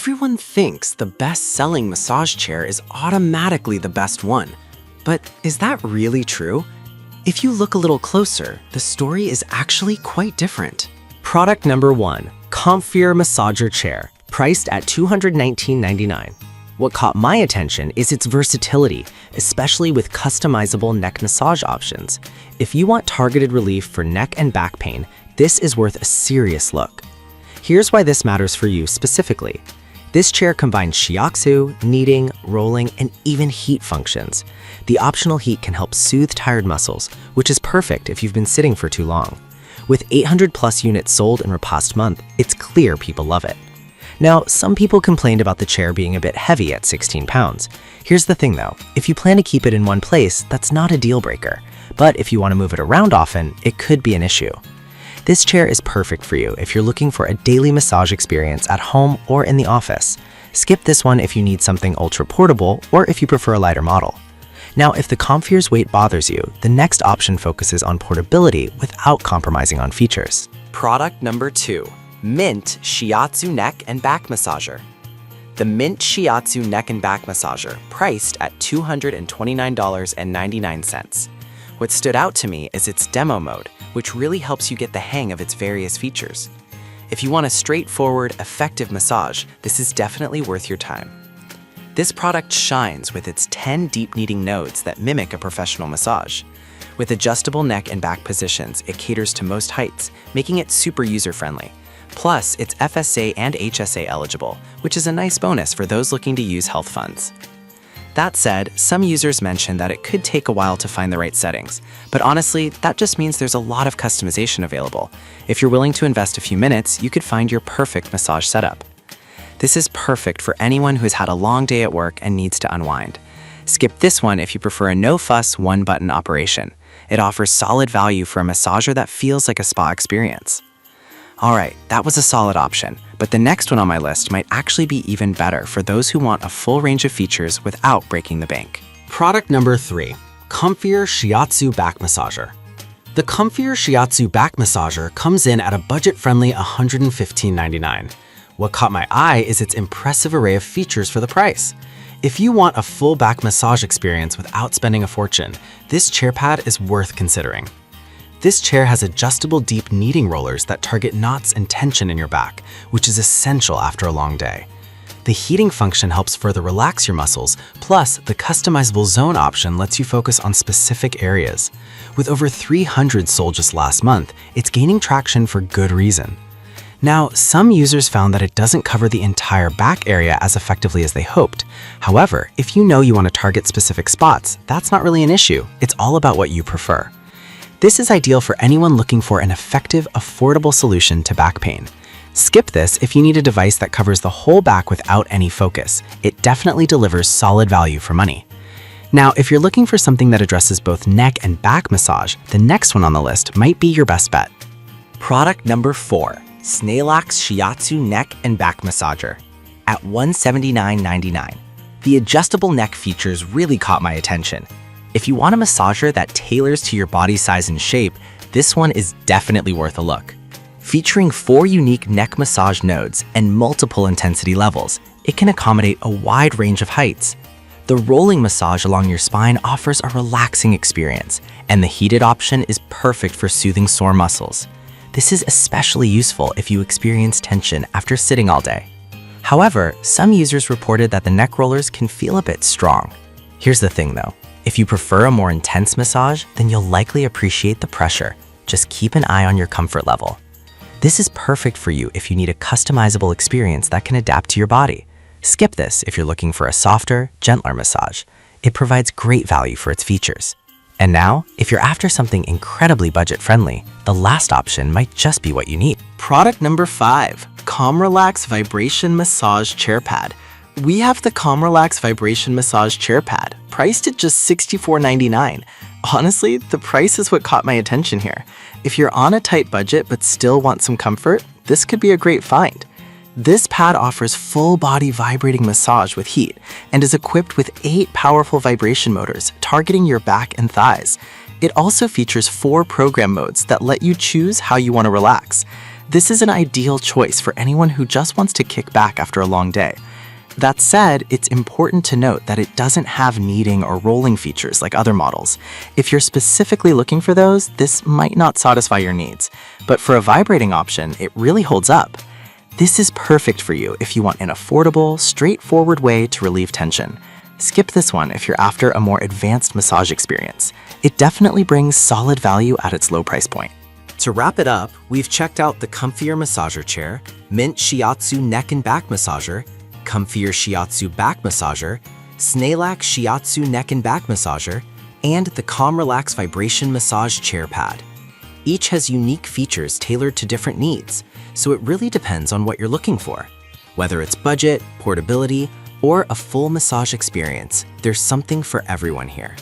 Everyone thinks the best-selling massage chair is automatically the best one. But is that really true? If you look a little closer, the story is actually quite different. Product number 1, Comfier Massager Chair, priced at $219.99. What caught my attention is its versatility, especially with customizable neck massage options. If you want targeted relief for neck and back pain, this is worth a serious look. Here's why this matters for you specifically. This chair combines shiatsu, kneading, rolling, and even heat functions. The optional heat can help soothe tired muscles, which is perfect if you've been sitting for too long. With 800 plus units sold in the past month, it's clear people love it. Now, some people complained about the chair being a bit heavy at 16 pounds. Here's the thing though, if you plan to keep it in one place, that's not a deal breaker. But if you want to move it around often, it could be an issue. This chair is perfect for you if you're looking for a daily massage experience at home or in the office. Skip this one if you need something ultra portable or if you prefer a lighter model. Now, if the Comfier's weight bothers you, the next option focuses on portability without compromising on features. Product number 2, Mint Shiatsu Neck and Back Massager. The Mint Shiatsu Neck and Back Massager, priced at $229.99. What stood out to me is its demo mode, which really helps you get the hang of its various features. If you want a straightforward, effective massage, this is definitely worth your time. This product shines with its 10 deep kneading nodes that mimic a professional massage. With adjustable neck and back positions, it caters to most heights, making it super user-friendly. Plus, it's FSA and HSA eligible, which is a nice bonus for those looking to use health funds. That said, some users mentioned that it could take a while to find the right settings, but honestly, that just means there's a lot of customization available. If you're willing to invest a few minutes, you could find your perfect massage setup. This is perfect for anyone who has had a long day at work and needs to unwind. Skip this one if you prefer a no-fuss, one-button operation. It offers solid value for a massager that feels like a spa experience. Alright, that was a solid option, but the next one on my list might actually be even better for those who want a full range of features without breaking the bank. Product number 3, Comfier Shiatsu Back Massager. The Comfier Shiatsu Back Massager comes in at a budget-friendly $115.99. What caught my eye is its impressive array of features for the price. If you want a full back massage experience without spending a fortune, this chair pad is worth considering. This chair has adjustable deep kneading rollers that target knots and tension in your back, which is essential after a long day. The heating function helps further relax your muscles, plus the customizable zone option lets you focus on specific areas. With over 300 sold just last month, it's gaining traction for good reason. Now, some users found that it doesn't cover the entire back area as effectively as they hoped. However, if you know you want to target specific spots, that's not really an issue. It's all about what you prefer. This is ideal for anyone looking for an effective, affordable solution to back pain. Skip this if you need a device that covers the whole back without any focus. It definitely delivers solid value for money. Now, if you're looking for something that addresses both neck and back massage, the next one on the list might be your best bet. Product number 4, Snailax Shiatsu Neck and Back Massager. At $179.99. The adjustable neck features really caught my attention. If you want a massager that tailors to your body size and shape, this one is definitely worth a look. Featuring 4 unique neck massage nodes and multiple intensity levels, it can accommodate a wide range of heights. The rolling massage along your spine offers a relaxing experience, and the heated option is perfect for soothing sore muscles. This is especially useful if you experience tension after sitting all day. However, some users reported that the neck rollers can feel a bit strong. Here's the thing though, if you prefer a more intense massage, then you'll likely appreciate the pressure. Just keep an eye on your comfort level. This is perfect for you if you need a customizable experience that can adapt to your body. Skip this if you're looking for a softer, gentler massage. It provides great value for its features. And now, if you're after something incredibly budget-friendly, the last option might just be what you need. Product number 5, Calm Relax Vibration Massage Chair Pad. We have the Calm Relax Vibration Massage Chair Pad, priced at just $64.99. Honestly, the price is what caught my attention here. If you're on a tight budget but still want some comfort, this could be a great find. This pad offers full-body vibrating massage with heat and is equipped with 8 powerful vibration motors targeting your back and thighs. It also features 4 program modes that let you choose how you want to relax. This is an ideal choice for anyone who just wants to kick back after a long day. That said, it's important to note that it doesn't have kneading or rolling features like other models. If you're specifically looking for those, this might not satisfy your needs. But for a vibrating option, it really holds up. This is perfect for you if you want an affordable, straightforward way to relieve tension. Skip this one if you're after a more advanced massage experience. It definitely brings solid value at its low price point. To wrap it up, we've checked out the comfier massager chair, Mint Shiatsu neck and back massager, comfier shiatsu back massager, Snailac shiatsu neck and back massager, and the Calm Relax vibration massage chair pad. Each has unique features tailored to different needs, so it really depends on what you're looking for. Whether it's budget, portability, or a full massage experience, there's something for everyone here.